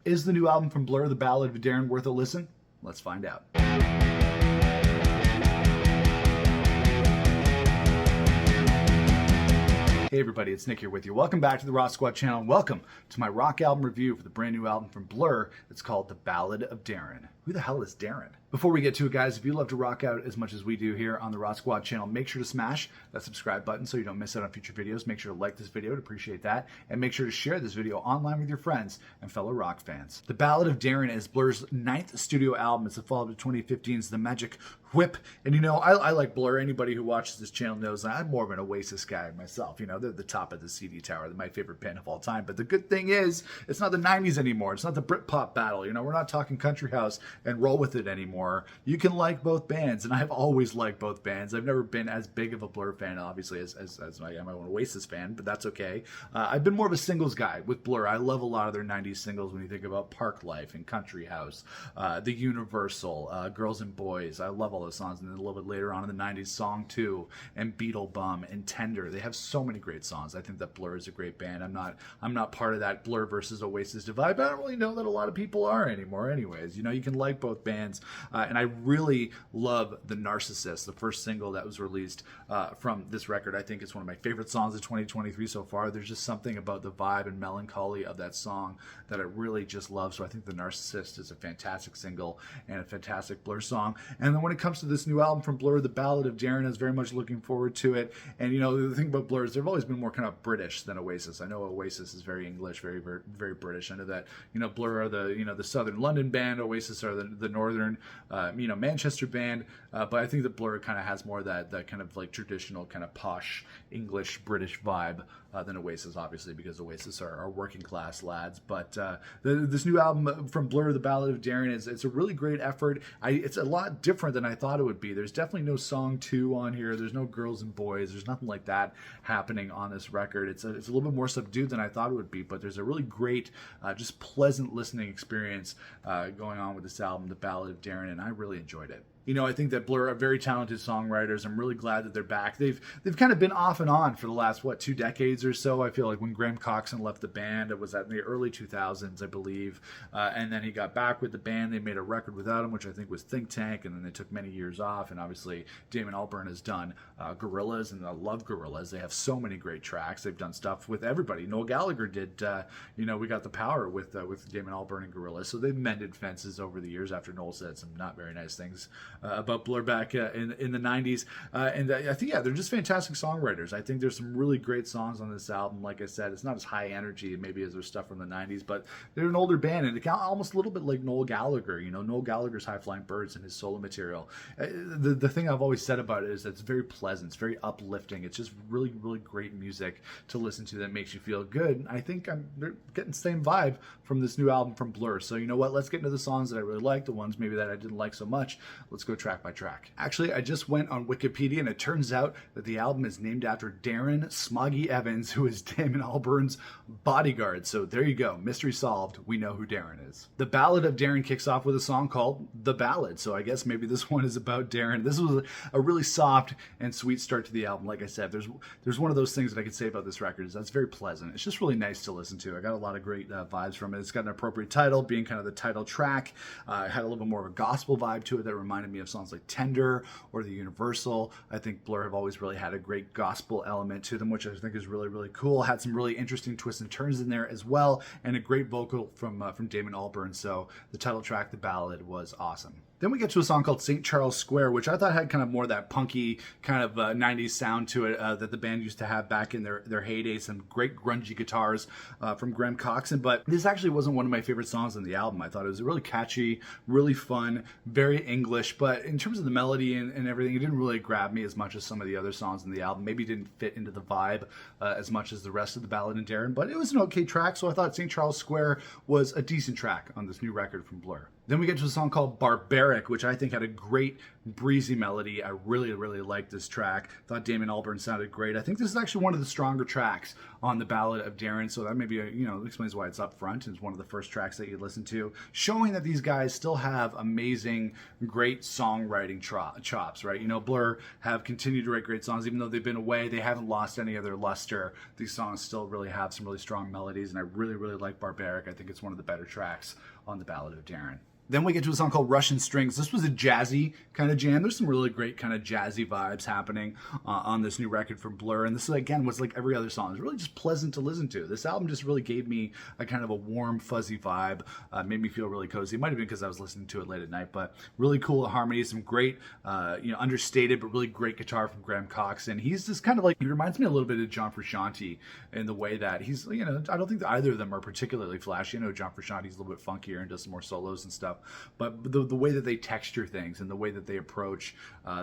Is the new album from Blur, The Ballad of Darren, worth a listen? Let's find out. Hey everybody, it's Nick here with you. Welcome back to the Rock Squad channel. Welcome to my rock album review for the brand new album from Blur. It's called The Ballad of Darren. Who the hell is Darren? Before we get to it, guys, if you love to rock out as much as we do here on the Rock Squad channel, make sure to smash that subscribe button so you don't miss out on future videos. Make sure to like this video, to appreciate that, and make sure to share this video online with your friends and fellow rock fans. The Ballad of Darren is Blur's 9th studio album. It's a follow-up to 2015's The Magic Whip. And you know, I like Blur. Anybody who watches this channel knows that I'm more of an Oasis guy myself. You know, they're the top of the CD tower. They're my favorite band of all time. But the good thing is, it's not the 90s anymore. It's not the Britpop battle. You know, we're not talking country house and roll with it anymore. You can like both bands, and I've always liked both bands. I've never been as big of a Blur fan, obviously, as I am an Oasis fan, but that's okay. I've been more of a singles guy with Blur. I love a lot of their 90s singles when you think about Park Life and Country House, The Universal, Girls and Boys. I love all those songs. And then a little bit later on in the 90s, Song 2 and Beetle Bum and Tender. They have so many great songs. I think that Blur is a great band. I'm not part of that Blur versus Oasis divide, but I don't really know that a lot of people are anymore anyways. You know, you can like both bands. And I really love the NARCISSIST, the first single that was released from this record. I think it's one of my favorite songs of 2023 so far. There's just something about the vibe and melancholy of that song that I really just love. So I think the NARCISSIST is a fantastic single and a fantastic Blur song. And then when it comes to this new album from Blur, The Ballad of Darren, I was very much looking forward to it. And you know, the thing about Blur is they've always been more kind of British than Oasis. I know Oasis is very English, very British. I know that, you know, Blur are the southern London band, Oasis are the northern Manchester band, but I think that Blur kind of has more of that kind of like traditional kind of posh English British vibe than Oasis, obviously, because Oasis are working class lads. But this new album from Blur, The Ballad of Darren, it's a really great effort. It's a lot different than I thought it would be. There's definitely no Song 2 on here. There's no Girls and Boys. There's nothing like that happening on this record. It's a little bit more subdued than I thought it would be, but there's a really great, just pleasant listening experience going on with this album, The Ballad of Darren, and I really enjoyed it. You know, I think that Blur are very talented songwriters. I'm really glad that they're back. They've kind of been off and on for the last, 2 decades or so. I feel like when Graham Coxon left the band, it was in the early 2000s, I believe. And then he got back with the band. They made a record without him, which I think was Think Tank, and then they took many years off. And obviously, Damon Albarn has done Gorillaz, and I love Gorillaz. They have so many great tracks. They've done stuff with everybody. Noel Gallagher did, We Got the Power with Damon Albarn and Gorillaz. So they've mended fences over the years after Noel said some not very nice things about Blur back in the 90s. And I think, they're just fantastic songwriters. I think there's some really great songs on this album. Like I said, it's not as high energy maybe as their stuff from the 90s, but they're an older band, and it's almost a little bit like Noel Gallagher. You know, Noel Gallagher's High Flying Birds and his solo material. The thing I've always said about it is that it's very pleasant. It's very uplifting. It's just really, really great music to listen to that makes you feel good. I think they're getting the same vibe from this new album from Blur. So you know what? Let's get into the songs that I really like, the ones maybe that I didn't like so much. Let's go track by track. Actually, I just went on Wikipedia, and it turns out that the album is named after Darren Smoggy Evans, who is Damon Albarn's bodyguard. So there you go. Mystery solved. We know who Darren is. The Ballad of Darren kicks off with a song called The Ballad. So I guess maybe this one is about Darren. This was a really soft and sweet start to the album. Like I said, there's one of those things that I could say about this record is that's very pleasant. It's just really nice to listen to. I got a lot of great vibes from it. It's got an appropriate title, being kind of the title track. It had a little bit more of a gospel vibe to it that reminded me of songs like Tender or The Universal. I think Blur have always really had a great gospel element to them, which I think is really, really cool. Had some really interesting twists and turns in there as well, and a great vocal from Damon Albarn. So the title track, The Ballad, was awesome. Then we get to a song called St. Charles Square, which I thought had kind of more of that punky kind of 90s sound to it that the band used to have back in their heyday. Some great grungy guitars from Graham Coxon. But this actually wasn't one of my favorite songs on the album. I thought it was really catchy, really fun, very English. But in terms of the melody and everything, it didn't really grab me as much as some of the other songs in the album. Maybe it didn't fit into the vibe as much as the rest of the Ballad of Darren. But it was an okay track, so I thought St. Charles Square was a decent track on this new record from Blur. Then we get to a song called Barbaric. Barbaric, which I think had a great breezy melody. I really, really liked this track. Thought Damon Albarn sounded great. I think this is actually one of the stronger tracks on the Ballad of Darren, so that maybe explains why it's up front. It's one of the first tracks that you listen to, showing that these guys still have amazing, great songwriting chops, right? You know, Blur have continued to write great songs, even though they've been away. They haven't lost any of their luster. These songs still really have some really strong melodies, and I really, really like Barbaric. I think it's one of the better tracks on the Ballad of Darren. Then we get to a song called Russian Strings. This was a jazzy kind of jam. There's some really great kind of jazzy vibes happening on this new record from Blur. And this, again, was like every other song. It was really just pleasant to listen to. This album just really gave me a kind of a warm, fuzzy vibe. Made me feel really cozy. It might have been because I was listening to it late at night, but really cool harmonies, some great, understated, but really great guitar from Graham Cox. And he's just kind of like, he reminds me a little bit of John Frusciante in the way that he's, I don't think that either of them are particularly flashy. I know John Frusciante's a little bit funkier and does some more solos and stuff. But the way that they texture things and the way that they approach,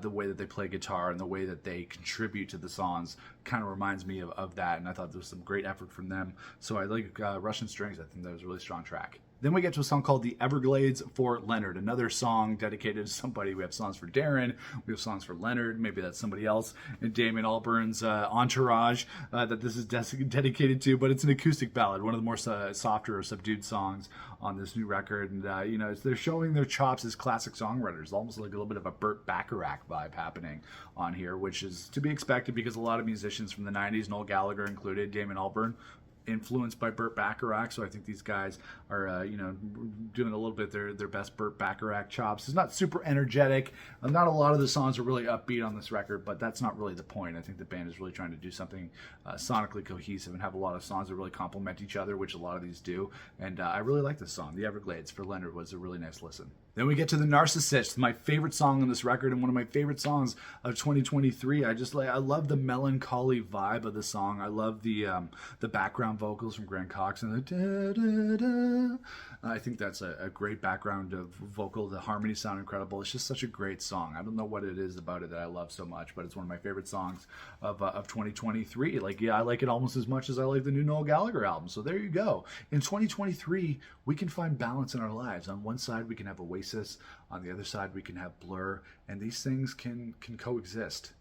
the way that they play guitar and the way that they contribute to the songs kind of reminds me of that. And I thought there was some great effort from them. So I like Russian Strings. I think that was a really strong track. Then we get to a song called The Everglades for Leonard, another song dedicated to somebody. We have songs for Darren, we have songs for Leonard, maybe that's somebody else in Damon Albarn's entourage that this is dedicated to, but it's an acoustic ballad, one of the more softer or subdued songs on this new record. And, they're showing their chops as classic songwriters, almost like a little bit of a Burt Bacharach vibe happening on here, which is to be expected because a lot of musicians from the 90s, Noel Gallagher included, Damon Albarn, influenced by Burt Bacharach, so I think these guys are, doing a little bit their best Burt Bacharach chops. It's not super energetic. Not a lot of the songs are really upbeat on this record, but that's not really the point. I think the band is really trying to do something sonically cohesive and have a lot of songs that really complement each other, which a lot of these do. And I really like this song. The Everglades for Leonard was a really nice listen. Then we get to The Narcissist, my favorite song on this record and one of my favorite songs of 2023. I love the melancholy vibe of the song. I love the background vocals from Graham Cox and the da-da-da. I think that's a great background of vocal. The harmonies sound incredible. It's just such a great song. I don't know what it is about it that I love so much, but it's one of my favorite songs of 2023. I like it almost as much as I like the new Noel Gallagher album. So there you go. In 2023, we can find balance in our lives. On one side, we can have Oasis. On the other side, we can have Blur. And these things can coexist.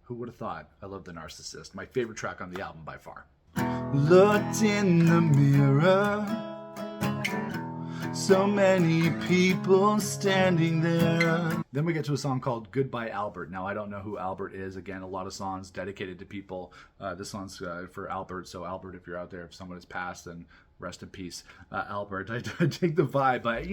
Who would have thought? I love The Narcissist. My favorite track on the album by far. Looked in the mirror, so many people standing there. Then we get to a song called Goodbye Albert. Now, I don't know who Albert is. Again, a lot of songs dedicated to people. This song's for Albert. So Albert, if you're out there, if someone has passed, then rest in peace, Albert. I take the vibe, but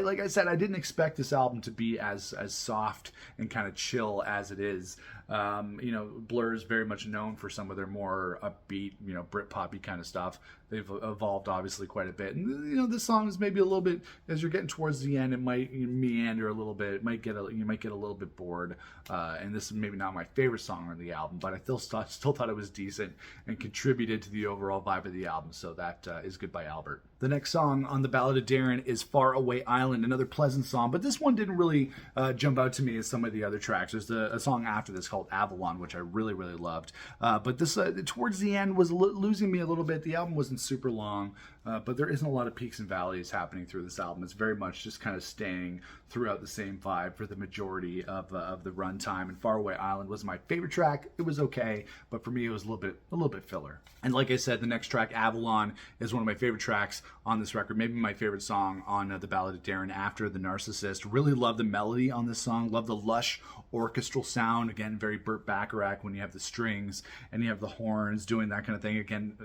like I said, I didn't expect this album to be as soft and kind of chill as it is. Blur is very much known for some of their more upbeat, Britpop-y kind of stuff. They've evolved obviously quite a bit, and this song is maybe a little bit, as you're getting towards the end, it might meander a little bit. You might get a little bit bored, and this is maybe not my favorite song on the album, but I still thought it was decent and contributed to the overall vibe of the album. So that is Goodbye Albert. The next song on the Ballad of Darren is Far Away Island, another pleasant song, but this one didn't really jump out to me as some of the other tracks. There's a song after this called Avalon, which I really, really loved. But this, towards the end, was losing me a little bit. The album wasn't super long, but there isn't a lot of peaks and valleys happening through this album. It's very much just kind of staying throughout the same vibe for the majority of the runtime. And Far Away Island was my favorite track. It was okay, but for me, it was a little bit filler. And like I said, the next track, Avalon, is one of my favorite tracks on this record. Maybe my favorite song on the Ballad of Darren after The Narcissist. Really love the melody on this song. Love the lush orchestral sound. Again, very Burt Bacharach when you have the strings and you have the horns doing that kind of thing. Again,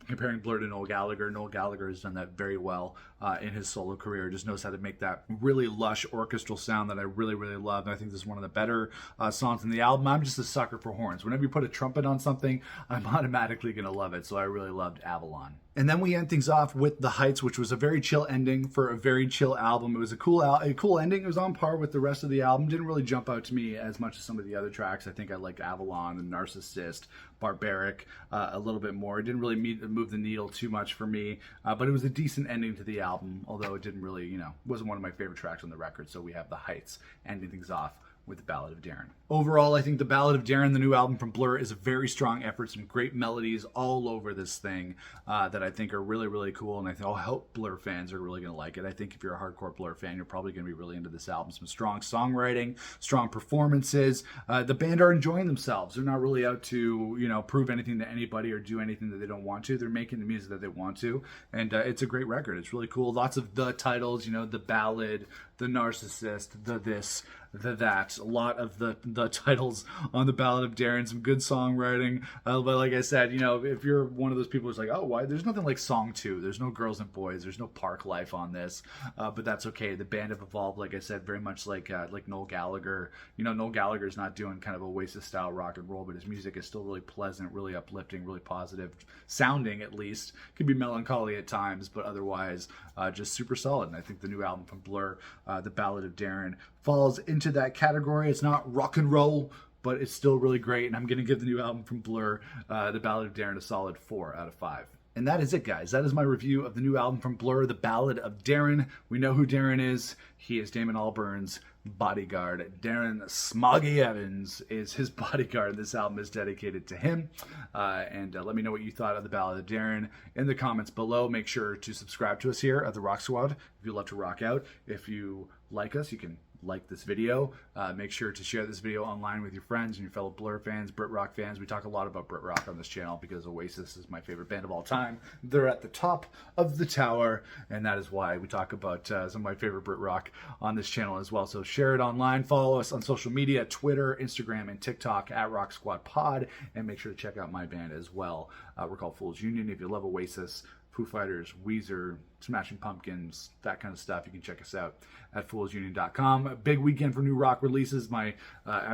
comparing Blur to Noel Gallagher has done that very well in his solo career. Just knows how to make that really lush orchestral sound that I really, really love. And I think this is one of the better songs in the album. I'm just a sucker for horns. Whenever you put a trumpet on something, I'm automatically going to love it. So I really loved Avalon. And then we end things off with The Heights, which was a very chill ending for a very chill album. It was a cool ending. It was on par with the rest of the album. Didn't really jump out to me as much as some of the other tracks. I think I liked Avalon, The Narcissist, Barbaric a little bit more. It didn't really move the needle too much for me, but it was a decent ending to the album, although it didn't really, wasn't one of my favorite tracks on the record. So we have The Heights ending things off with The Ballad of Darren. Overall, I think the Ballad of Darren, the new album from Blur, is a very strong effort. Some great melodies all over this thing that I think are really, really cool. And I hope Blur fans are really going to like it. I think if you're a hardcore Blur fan, you're probably going to be really into this album. Some strong songwriting, strong performances. The band are enjoying themselves. They're not really out to, prove anything to anybody or do anything that they don't want to. They're making the music that they want to. And it's a great record. It's really cool. Lots of the titles, the ballad, the narcissist, the this, the that. A lot of the titles on the Ballad of Darren. Some good songwriting. But like I said, if you're one of those people who's like, oh, why? There's nothing like Song 2. There's no Girls and Boys. There's no Park Life on this. But that's okay. The band have evolved, like I said, very much like Noel Gallagher. Noel Gallagher's not doing kind of Oasis style rock and roll, but his music is still really pleasant, really uplifting, really positive sounding, at least. Could be melancholy at times, but otherwise just super solid. And I think the new album from Blur, the Ballad of Darren, falls into that category. It's not rock and roll, but it's still really great. And I'm going to give the new album from Blur, the Ballad of Darren, a solid 4 out of 5. And that is it, guys. That is my review of the new album from Blur, The Ballad of Darren. We know who Darren is. He is Damon Albarn's bodyguard. Darren Smoggy Evans is his bodyguard. This album is dedicated to him. And let me know what you thought of The Ballad of Darren in the comments below. Make sure to subscribe to us here at the Rock Squad if you love to rock out. If you like us, you can like this video. Make sure to share this video online with your friends and your fellow Blur fans, Brit rock fans. We talk a lot about Brit rock on this channel because Oasis is my favorite band of all time. They're at the top of the tower, and that is why we talk about some of my favorite Brit rock on this channel as well. So share it online. Follow us on social media, Twitter, Instagram, and TikTok at Rock Squad Pod, and make sure to check out my band as well. We're called Fool's Union. If you love Oasis, Foo Fighters, Weezer, Smashing Pumpkins, that kind of stuff, you can check us out at foolsunion.com. A big weekend for new rock releases. I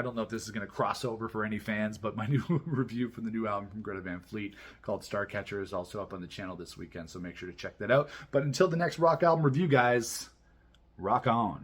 don't know if this is going to cross over for any fans, but my new review for the new album from Greta Van Fleet called Starcatcher is also up on the channel this weekend, so make sure to check that out. But until the next rock album review, guys, rock on.